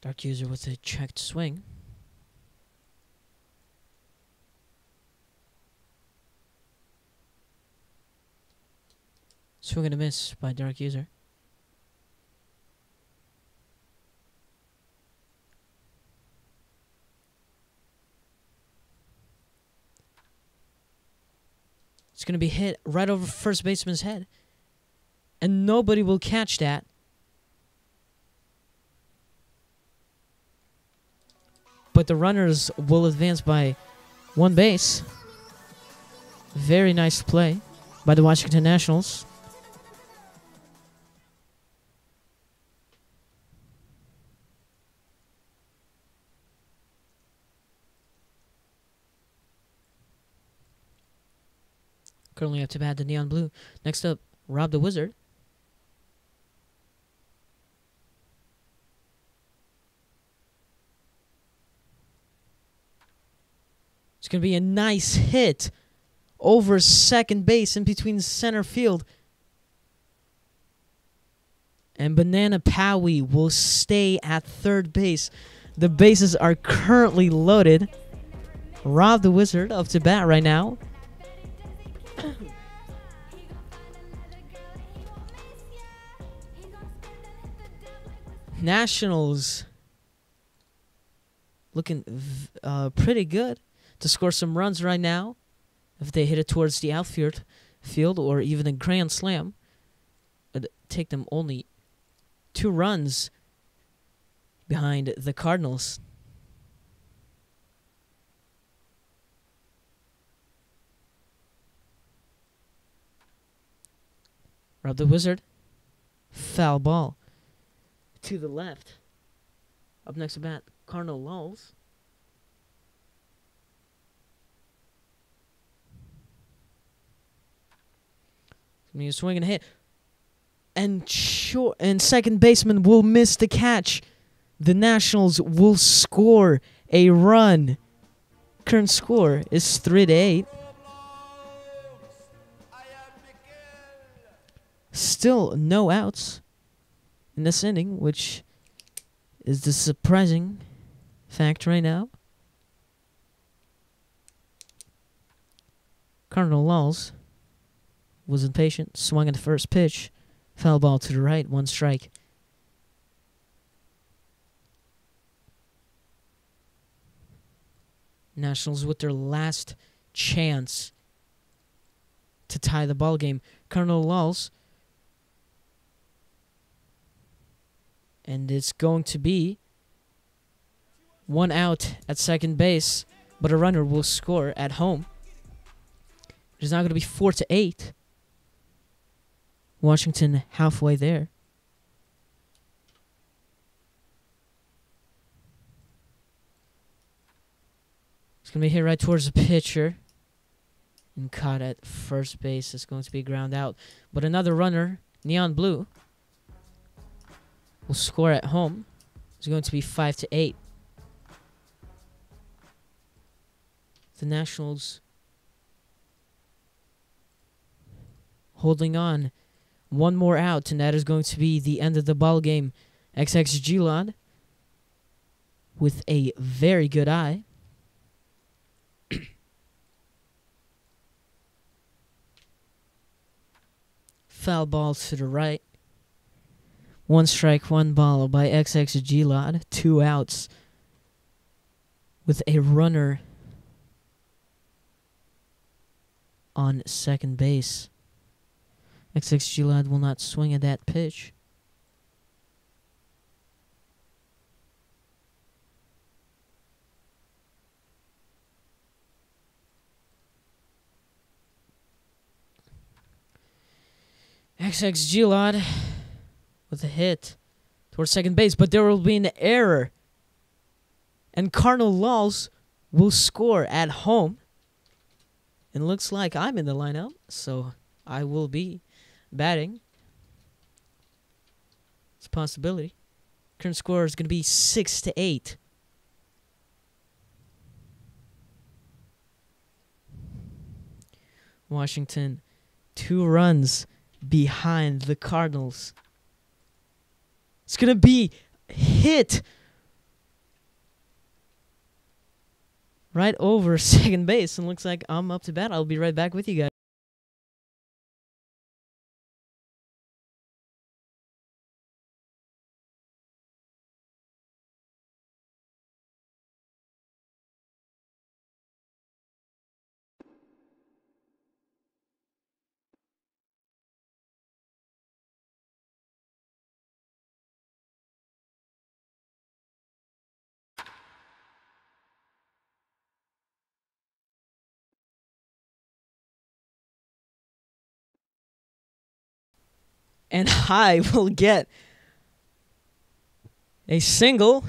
Dark User with a checked swing. Swing and a miss by Dark User. It's going to be hit right over first baseman's head. And nobody will catch that. But the runners will advance by 1 base. Very nice play by the Washington Nationals. Currently up to bat the Neon Blue. Next up, Rob the Wizard. It's going to be a nice hit over second base in between center field. And Banana Powie will stay at third base. The bases are currently loaded. Rob the Wizard up to bat right now. Nationals looking pretty good to score some runs right now. If they hit it towards the outfield or even a grand slam, it'd take them only 2 runs behind the Cardinals. Rob the Wizard. Foul ball to the left. Up next to bat, Cardinal Lulls. A swing and a hit. And second baseman will miss the catch. The Nationals will score a run. Current score is 3-8. Still no outs in this inning, which is the surprising fact right now. Cardinal Lulls was impatient, swung at the first pitch. Foul ball to the right, 1 strike. Nationals with their last chance to tie the ball game. Cardinal Lulls. And it's going to be 1 out at second base, but a runner will score at home. It is now going to be 4-8. Washington halfway there. It's going to be hit right towards the pitcher and caught at first base. It's going to be ground out. But another runner, Neon Blue, will score at home. It's going to be 5-8. The Nationals holding on. 1 more out, and that is going to be the end of the ball game. XX Gilad with a very good eye. Foul ball to the right. 1 strike, 1 ball by XX Gilad. 2 outs with a runner on second base. XX Gilad will not swing at that pitch. XXG lot with a hit towards second base, but there will be an error. And Cardinals will score at home. It looks like I'm in the lineup, so I will be batting. It's a possibility. Current score is going to be 6-8. Washington, 2 runs behind the Cardinals. It's going to be hit right over second base, and looks like I'm up to bat. I'll be right back with you guys. And I will get a single.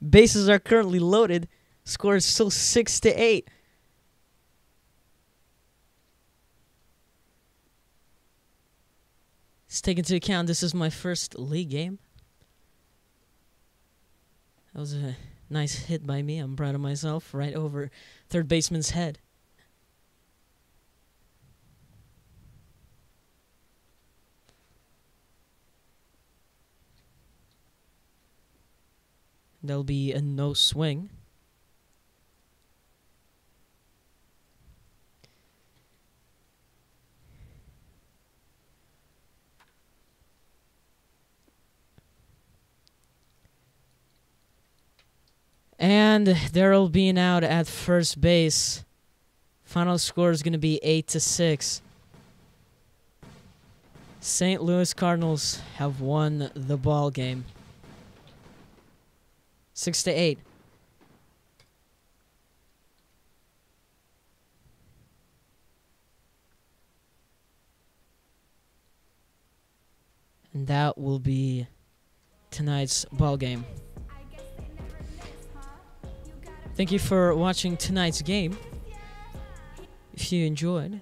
Bases are currently loaded. Score is still 6-8. Let's take into account this is my first league game. That was a nice hit by me. I'm proud of myself. Right over third baseman's head. There'll be a no swing. And there'll be an out at first base. Final score is going to be 8-6. St. Louis Cardinals have won the ball game. 6-8. And that will be tonight's ball game. Thank you for watching tonight's game. If you enjoyed,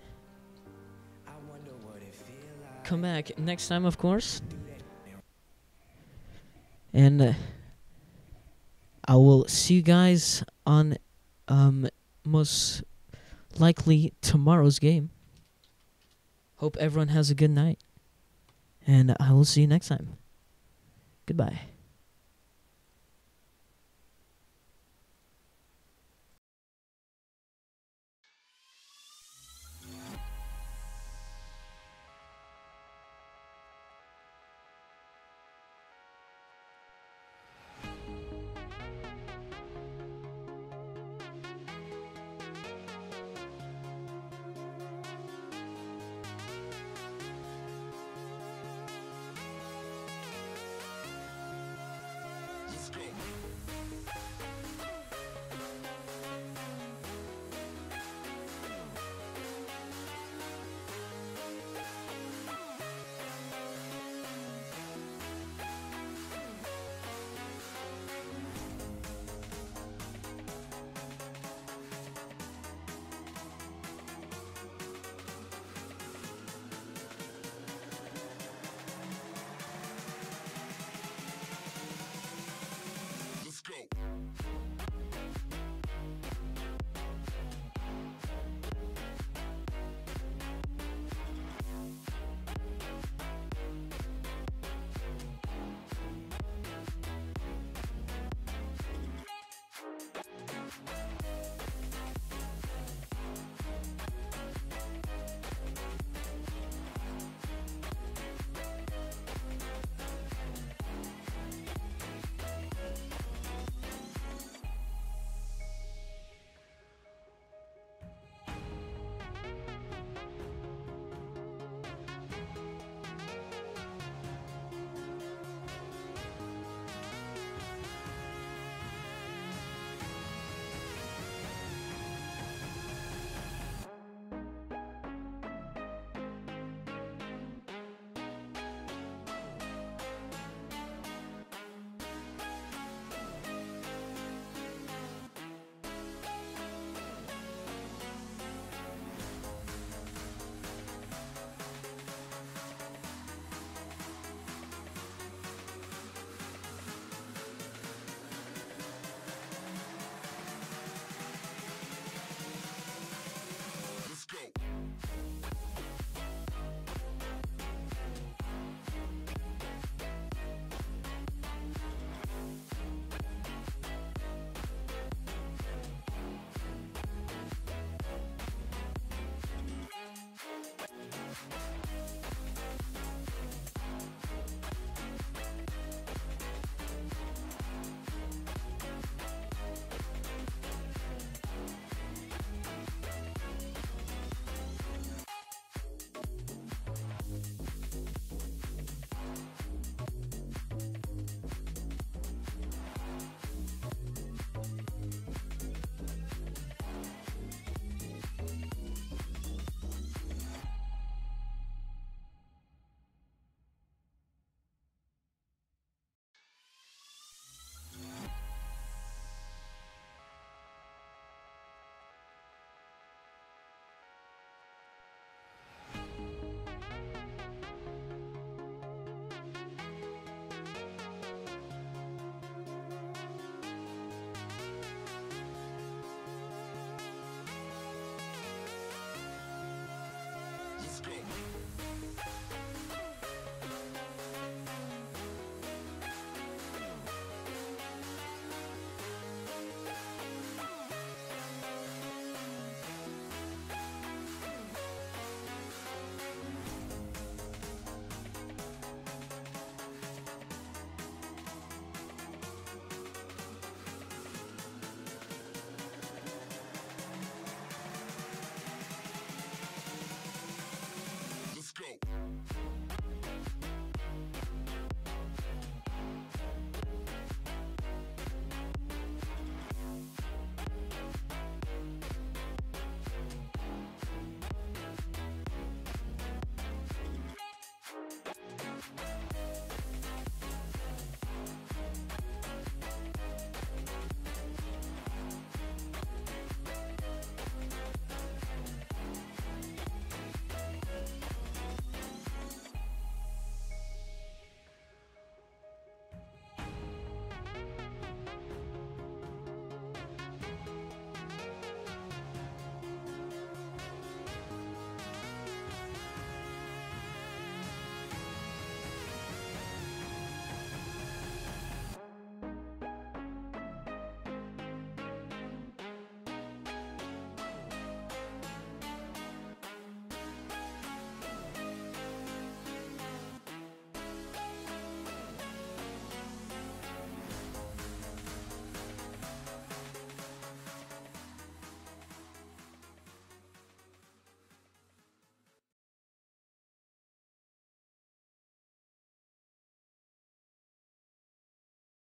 come back next time, of course. And I will see you guys on most likely tomorrow's game. Hope everyone has a good night. And I will see you next time. Goodbye.